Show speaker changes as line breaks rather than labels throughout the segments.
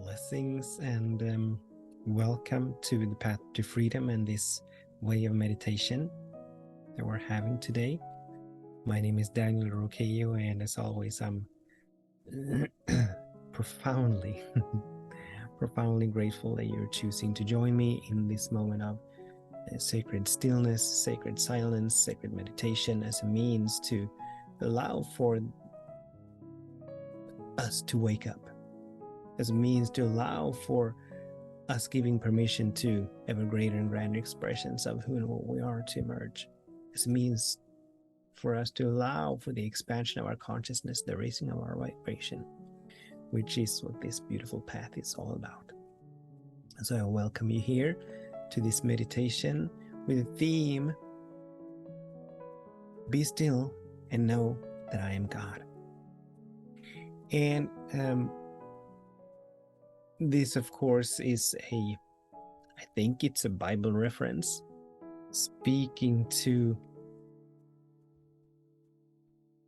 Blessings and welcome to the Path to Freedom and this way of meditation that we're having today. My name is Daniel Roqueyo, and as always, I'm profoundly, profoundly grateful that you're choosing to join me in this moment of sacred stillness, sacred silence, sacred meditation as a means to allow for us to wake up, as a means to allow for us giving permission to ever greater and grander expressions of who and what we are to emerge, as a means for us to allow for the expansion of our consciousness, the raising of our vibration, which is what this beautiful path is all about. So I welcome you here to this meditation with the theme, be still and know that I am God. And this, of course, is I think it's a Bible reference speaking to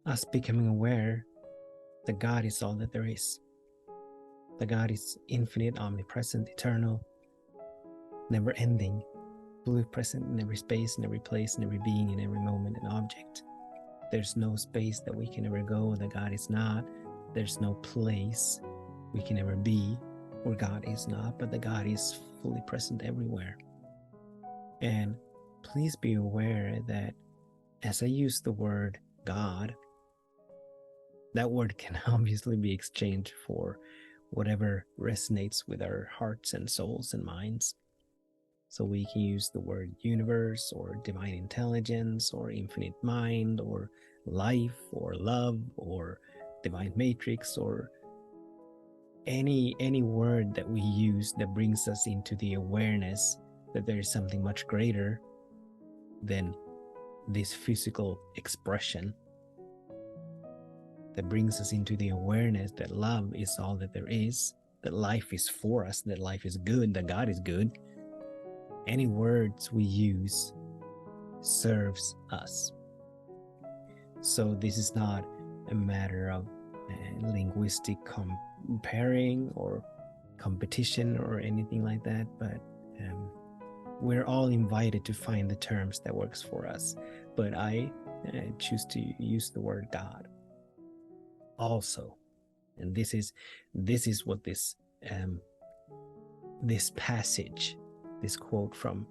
us becoming aware that God is all that there is. That God is infinite, omnipresent, eternal, never ending, fully present in every space, in every place, in every being, in every moment and object. There's no space that we can ever go that God is not. There's no place we can ever be where God is not, but that God is fully present everywhere. And please be aware that as I use the word God, that word can obviously be exchanged for whatever resonates with our hearts and souls and minds. So we can use the word universe or divine intelligence or infinite mind or life or love or divine matrix or any word that we use that brings us into the awareness that there is something much greater than this physical expression, that brings us into the awareness that love is all that there is, that life is for us, that life is good, that God is good. Any words we use serves us. So this is not a matter of linguistic comparing or competition or anything like that, but we're all invited to find the terms that works for us. But I choose to use the word God also, and this is what this passage, this quote from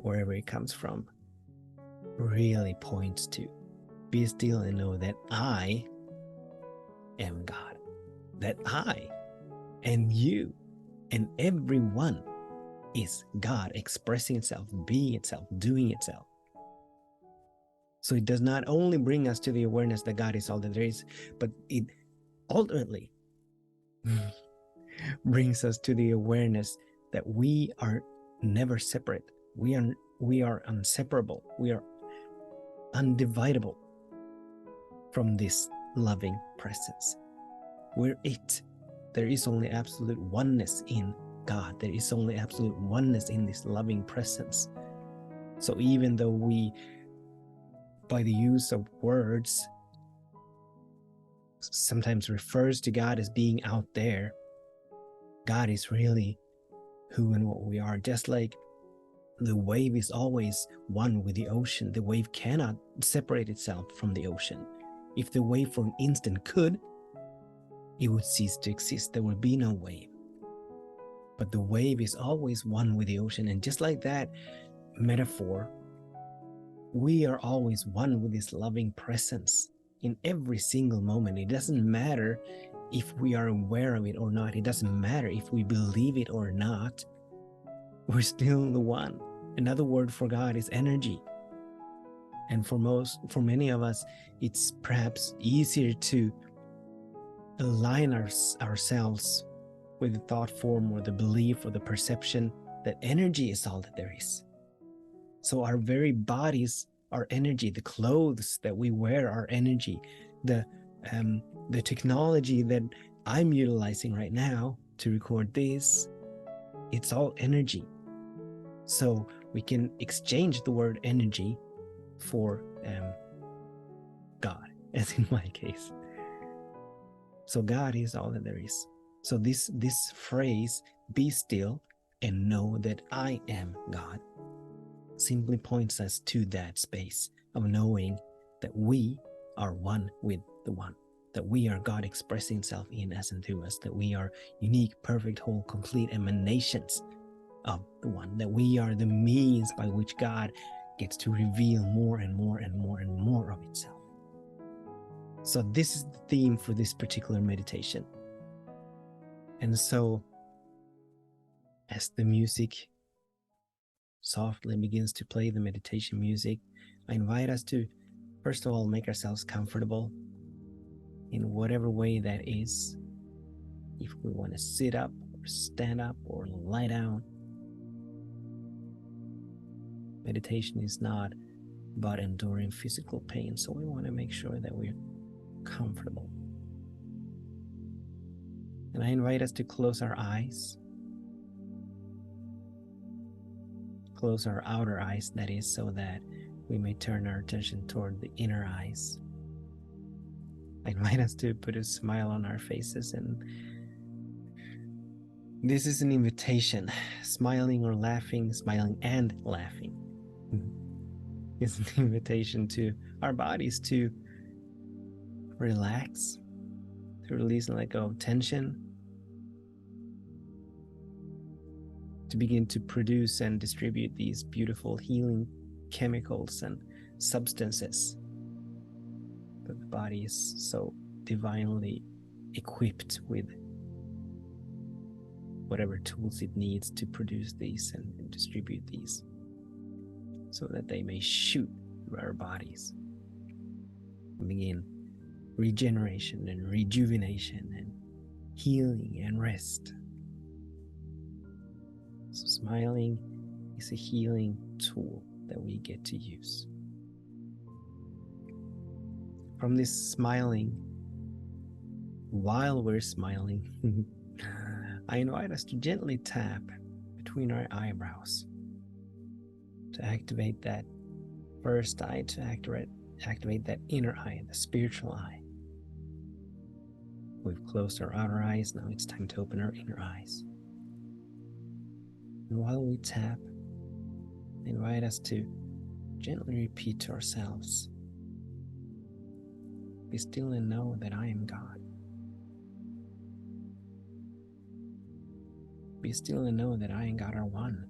wherever it comes from, really points to. Be still and know that I am God, that I and you and everyone is God expressing itself, being itself, doing itself. So it does not only bring us to the awareness that God is all that there is, but it ultimately brings us to the awareness that we are never separate. We are inseparable. We are undividable from this loving presence. We're it. There is only absolute oneness in God. There is only absolute oneness in this loving presence. So even though we, by the use of words, sometimes refers to God as being out there, God is really who and what we are. Just like the wave is always one with the ocean, the wave cannot separate itself from the ocean. If the wave for an instant could, it would cease to exist. There would be no wave. But the wave is always one with the ocean. And just like that metaphor, we are always one with this loving presence in every single moment. It doesn't matter if we are aware of it or not. It doesn't matter if we believe it or not. We're still the one. Another word for God is energy. And for many of us, it's perhaps easier to align ourselves with the thought form or the belief or the perception that energy is all that there is. So our very bodies are energy. The clothes that we wear are energy. The technology that I'm utilizing right now to record this, it's all energy. So we can exchange the word energy for God, as in my case. So God is all that there is. So this phrase, be still and know that I am God, simply points us to that space of knowing that we are one with the one, that we are God expressing himself in us and through us, that we are unique, perfect, whole, complete emanations of the one, that we are the means by which God gets to reveal more and more and more and more of itself. So this is the theme for this particular meditation. And so as the music softly begins to play, the meditation music, I invite us to, first of all, make ourselves comfortable in whatever way that is. If we want to sit up or stand up or lie down. Meditation is not about enduring physical pain, so we want to make sure that we're comfortable. And I invite us to close our eyes. Close our outer eyes, that is, so that we may turn our attention toward the inner eyes. I invite us to put a smile on our faces, and this is an invitation. Smiling or laughing, smiling and laughing is an invitation to our bodies to relax, to release and let go of tension, to begin to produce and distribute these beautiful healing chemicals and substances that the body is so divinely equipped with, whatever tools it needs to produce these and distribute these, so that they may shoot through our bodies and begin regeneration and rejuvenation and healing and rest. So smiling is a healing tool that we get to use. From this smiling, while we're smiling, I invite us to gently tap between our eyebrows to activate that first eye, to activate that inner eye, the spiritual eye. We've closed our outer eyes, now it's time to open our inner eyes. And while we tap, I invite us to gently repeat to ourselves, be still and know that I am God. Be still and know that I and God are one.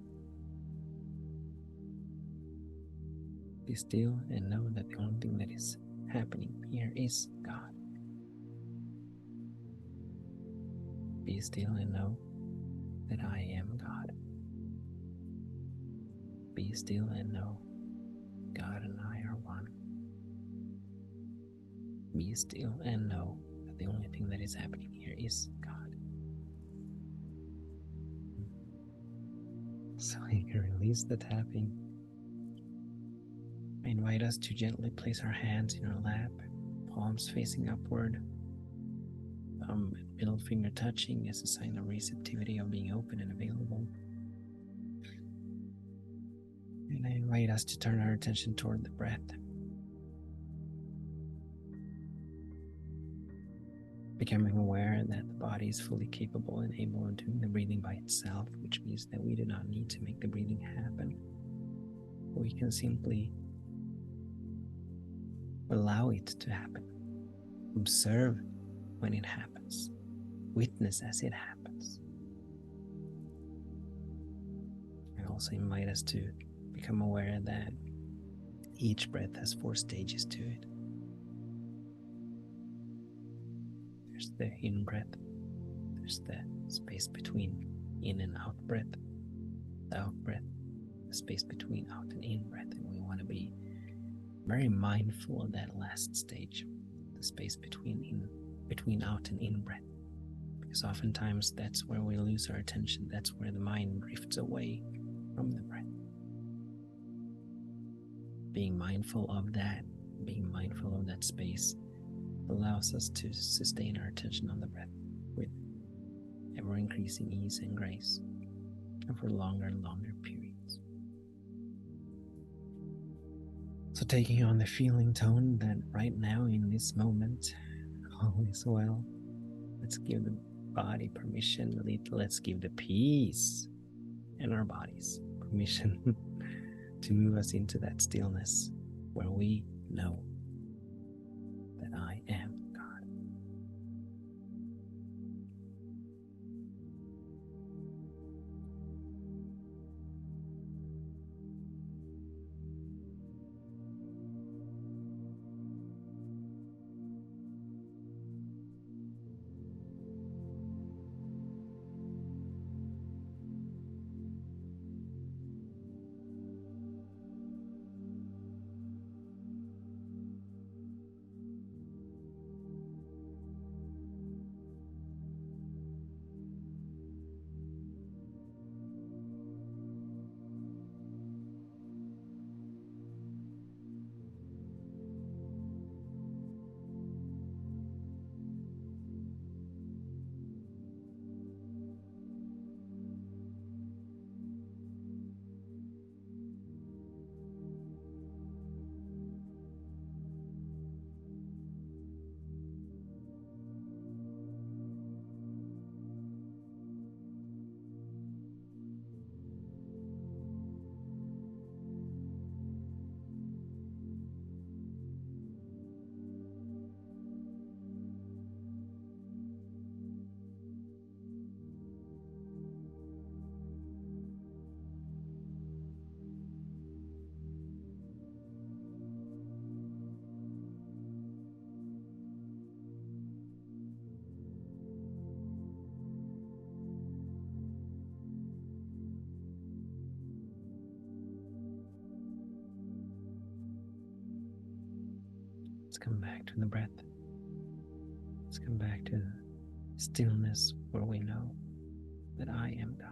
Be still and know that the only thing that is happening here is God. Be still and know that I am God. Be still and know God and I are one. Be still and know that the only thing that is happening here is God. So you can release the tapping. I invite us to gently place our hands in our lap, palms facing upward, thumb and middle finger touching as a sign of receptivity, of being open and available. And I invite us to turn our attention toward the breath. Becoming aware that the body is fully capable and able of doing the breathing by itself, which means that we do not need to make the breathing happen. We can simply allow it to happen. Observe when it happens. Witness as it happens. I also invite us to become aware that each breath has 4 stages to it. There's the in breath. There's the space between in and out breath. The out breath, the space between out and in breath. And we want to be very mindful of that last stage, the space between out and in breath. Because oftentimes that's where we lose our attention. That's where the mind drifts away from the breath. Being mindful of that, being mindful of that space, allows us to sustain our attention on the breath with ever-increasing ease and grace, and for longer and longer periods. So taking on the feeling tone that right now in this moment, all is well, let's give the body permission. Let's give the peace in our bodies permission to move us into that stillness where we know that I am God. Let's come back to the breath. Let's come back to the stillness where we know that I am God.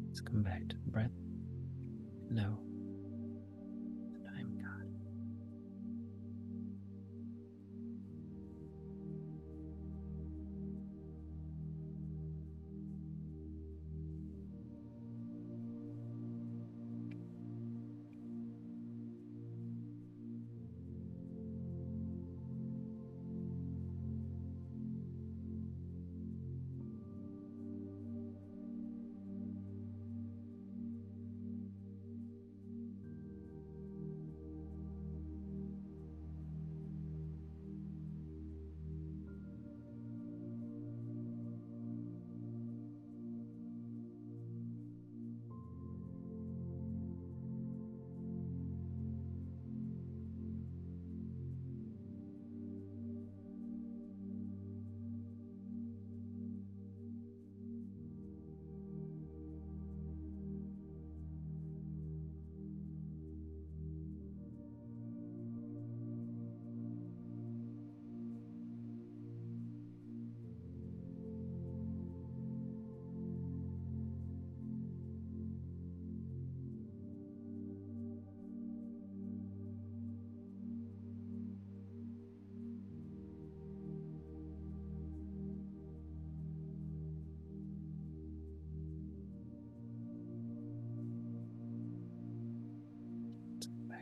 Let's come back to the breath. Know that I am God.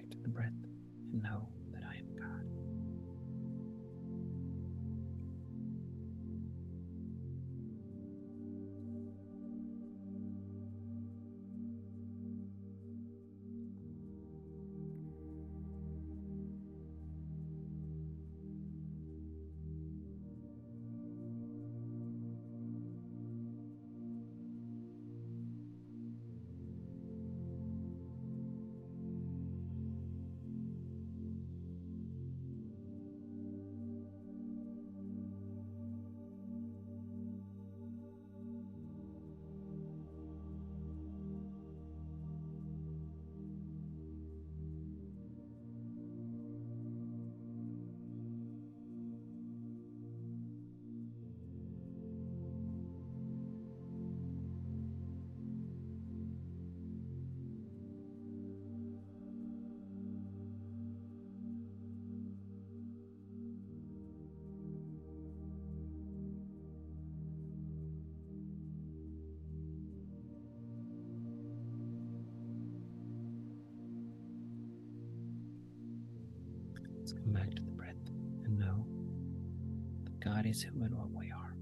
back to the breath and know that I am God. Let's come back to the breath and know that God is who and what we are.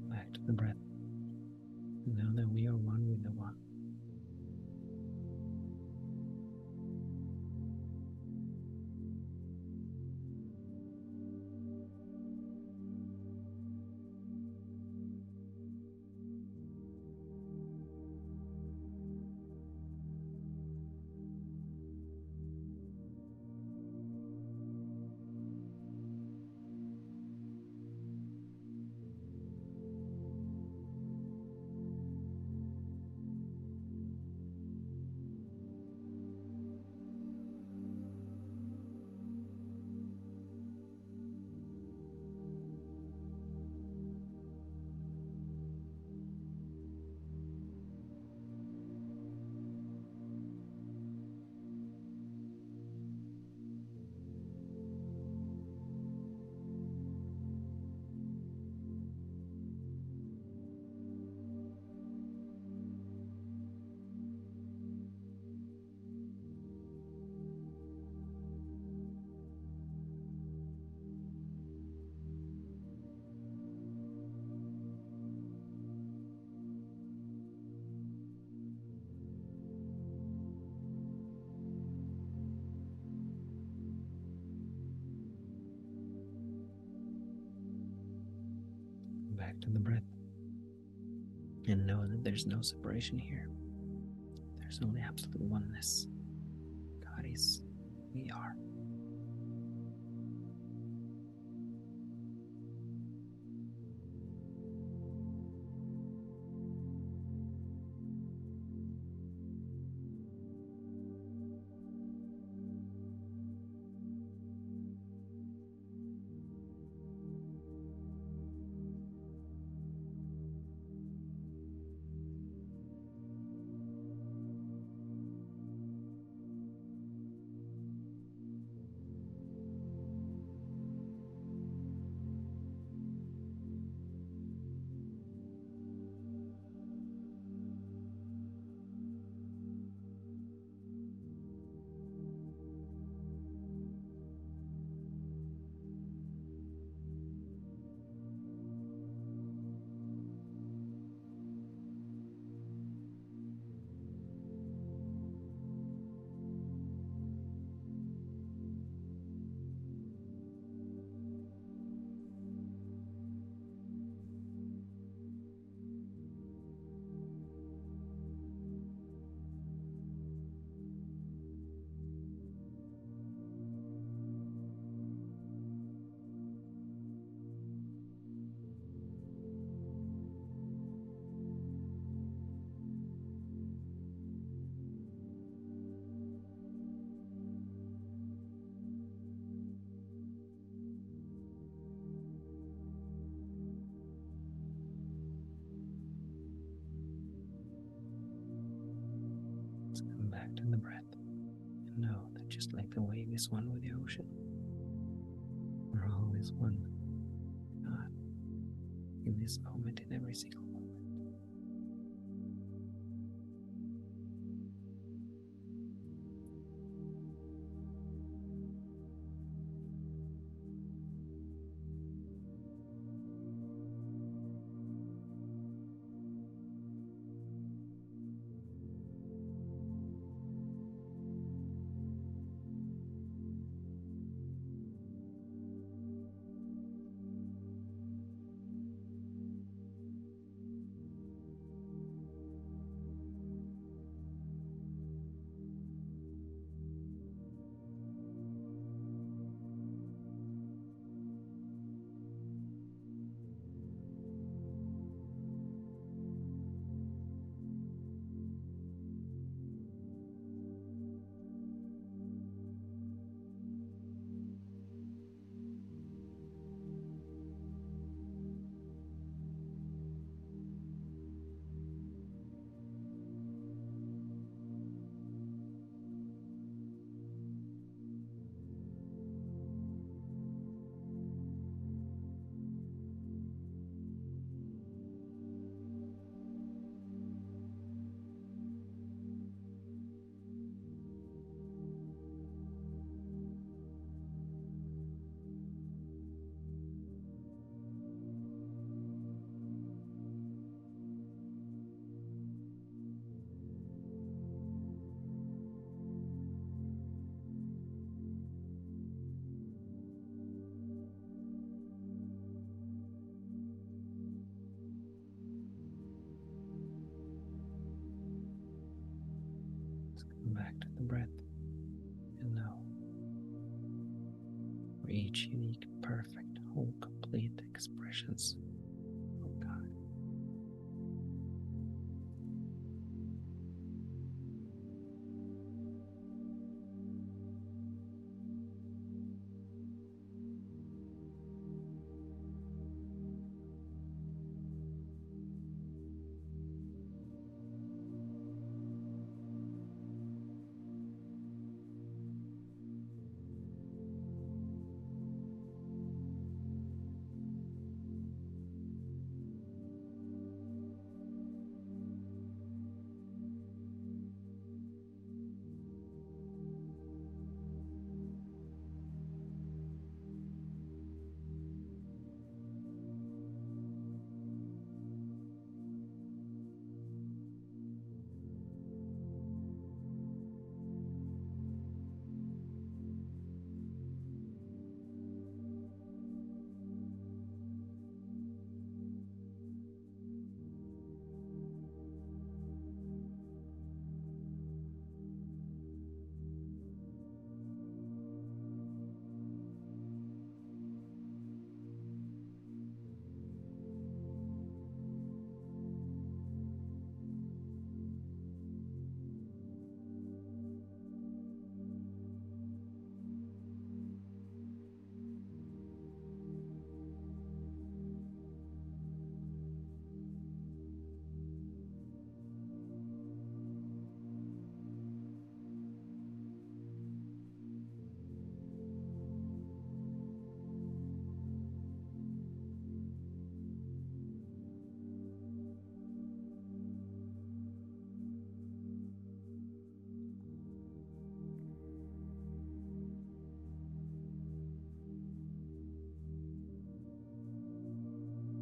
Back to the breath and know that we are one with the one. Back to the breath and know that there's no separation here. There's only absolute oneness. God is, we are. back to the breath and know that just like the wave is one with the ocean, we're always one with God in this moment, in every single moment. Back to the breath and know for each unique, perfect, whole, complete expressions of God.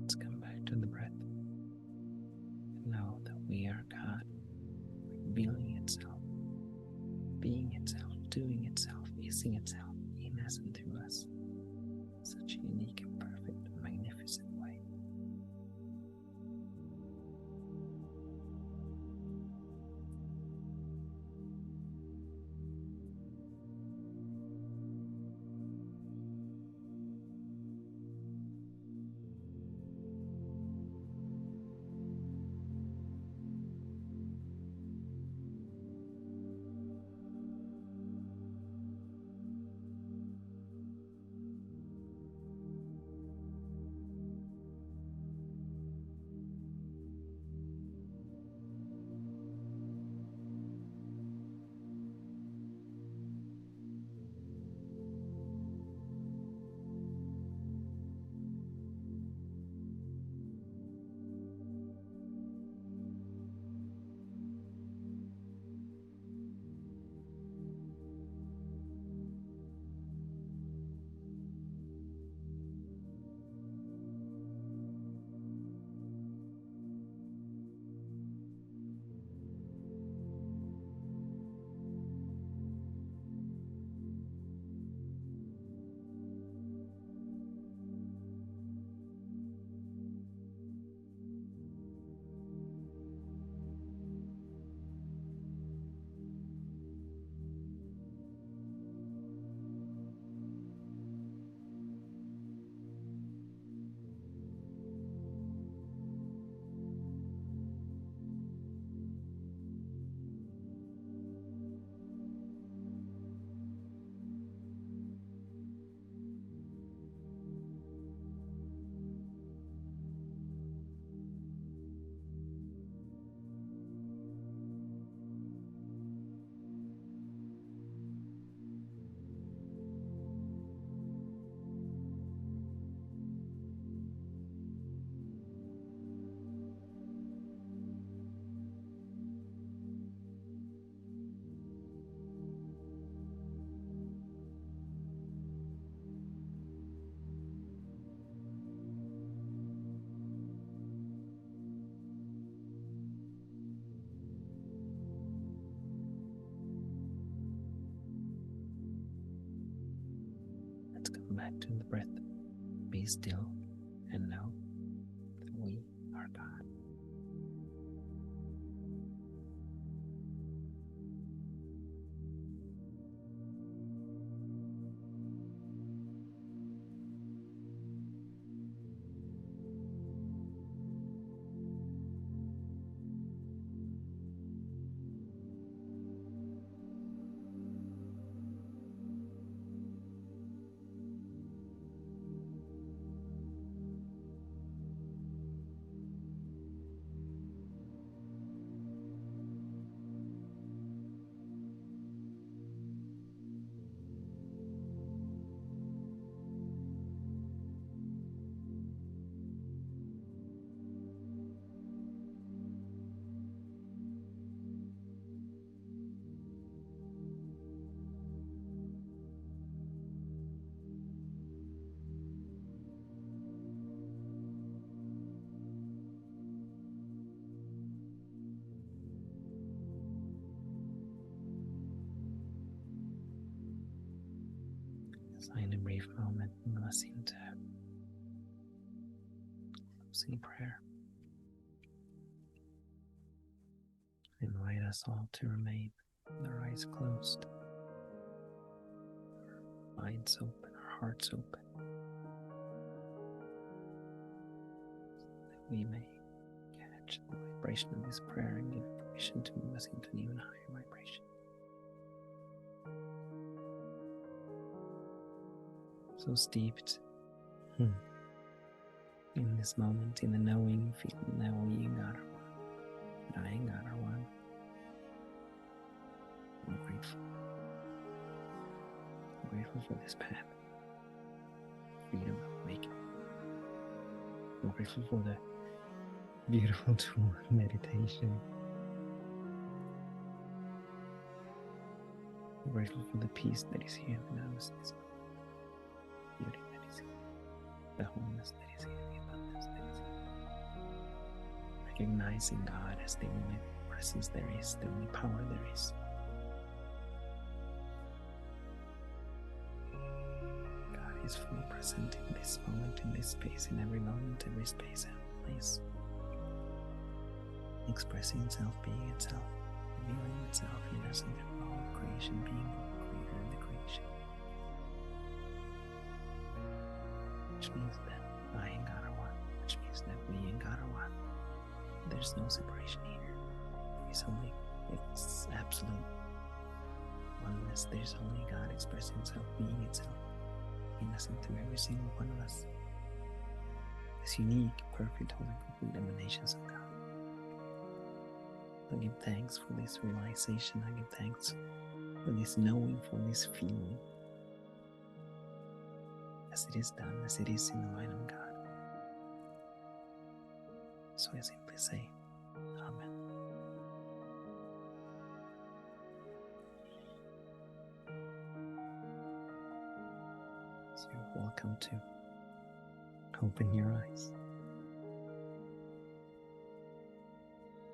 Let's come back to the breath and know that we are God, revealing itself, being itself, doing itself, easing itself in us and through us. Such a unique and perfect and magnificent way. Come back to the breath. Be still and know that we are God. In a brief moment, we must into closing prayer. I invite us all to remain with our eyes closed, our minds open, our hearts open, so that we may catch the vibration of this prayer and give permission to move us into an even higher vibration. So steeped in this moment, in the knowing, feeling that we and God are one, that I and God are one. I'm grateful. I'm grateful for this path, freedom of awakening. I'm grateful for the beautiful tool of meditation. I'm grateful for the peace that is here within us, this beauty that is here, the wholeness that is here, the abundance that is here. Recognizing God as the only presence there is, the only power there is. God is fully present in this moment, in this space, in every moment, every space and place. Expressing itself, being itself, revealing itself in us and through all of creation, being the creator and the creation. Which means that I and God are one, which means that we and God are one. There's no separation here. There's only, it's absolute oneness. There's only God expressing Himself, being itself in us and through every single one of us. This unique, perfect, whole, and complete emanations of God. I give thanks for this realization. I give thanks for this knowing, for this feeling. As it is done, as it is in the mind of God. So I simply say, Amen. So you're welcome to open your eyes.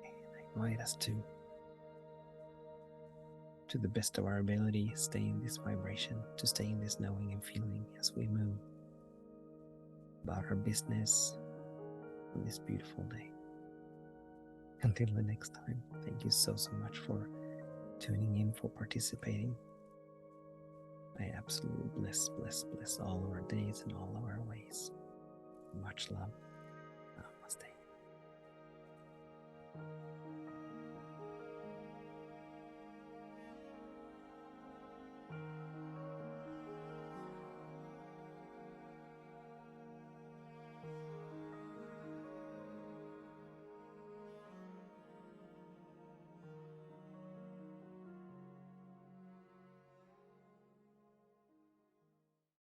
And I invite us to the best of our ability, stay in this vibration, to stay in this knowing and feeling as we move about our business on this beautiful day. Until the next time, thank you so much for tuning in, for participating. I absolutely bless all of our days and all of our ways. Much love. Namaste.